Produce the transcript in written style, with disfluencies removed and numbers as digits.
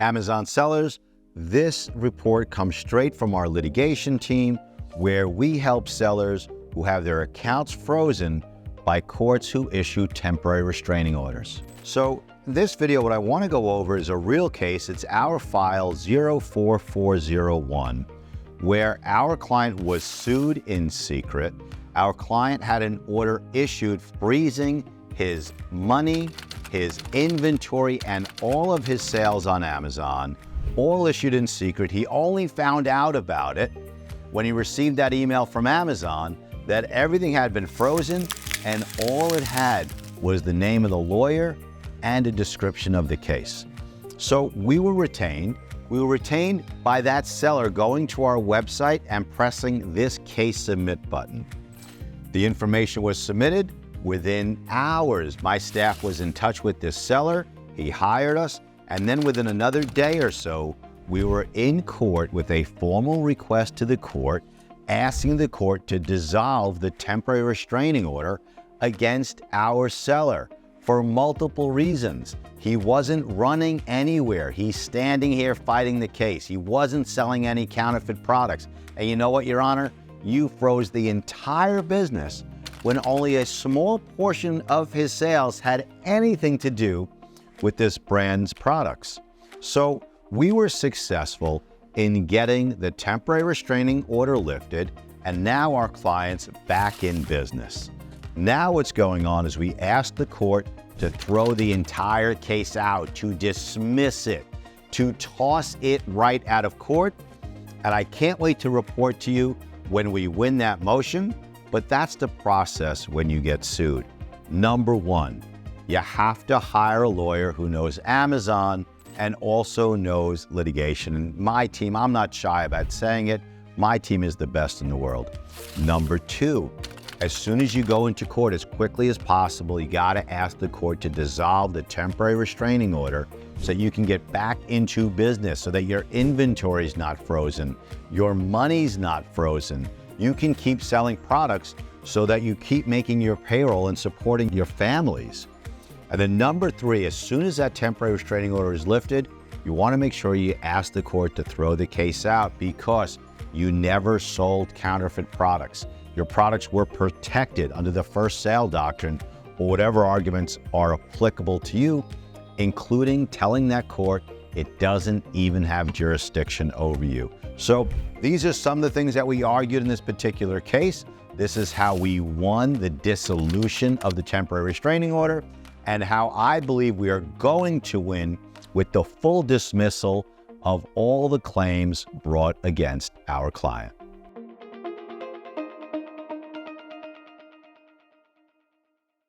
Amazon sellers, this report comes straight from our litigation team, where we help sellers who have their accounts frozen by courts who issue temporary restraining orders. So this video, what I want to go over is a real case. It's our file 04401, where our client was sued in secret. Our client had an order issued freezing his money, his inventory, and all of his sales on Amazon, all issued in secret. He only found out about it when he received that email from Amazon that everything had been frozen and all it had was the name of the lawyer and a description of the case. So we were retained. We were retained by that seller going to our website and pressing this case submit button. The information was submitted. Within hours, my staff was in touch with this seller. He hired us, and then within another day or so, we were in court with a formal request to the court asking the court to dissolve the temporary restraining order against our seller for multiple reasons. He wasn't running anywhere. He's standing here fighting the case. He wasn't selling any counterfeit products. And you know what, Your Honor? You froze the entire business when only a small portion of his sales had anything to do with this brand's products. So we were successful in getting the temporary restraining order lifted, and now our client's back in business. Now what's going on is we asked the court to throw the entire case out, to dismiss it, to toss it right out of court. And I can't wait to report to you when we win that motion, but that's the process when you get sued. Number one, you have to hire a lawyer who knows Amazon and also knows litigation. And my team, I'm not shy about saying it, my team is the best in the world. Number two, as soon as you go into court, as quickly as possible, you gotta ask the court to dissolve the temporary restraining order so that you can get back into business, so that your inventory's not frozen, your money's not frozen. You can keep selling products so that you keep making your payroll and supporting your families. And then number three, as soon as that temporary restraining order is lifted, you want to make sure you ask the court to throw the case out because you never sold counterfeit products. Your products were protected under the first sale doctrine or whatever arguments are applicable to you, including telling that court it doesn't even have jurisdiction over you. So these are some of the things that we argued in this particular case. This is how we won the dissolution of the temporary restraining order and how I believe we are going to win with the full dismissal of all the claims brought against our client.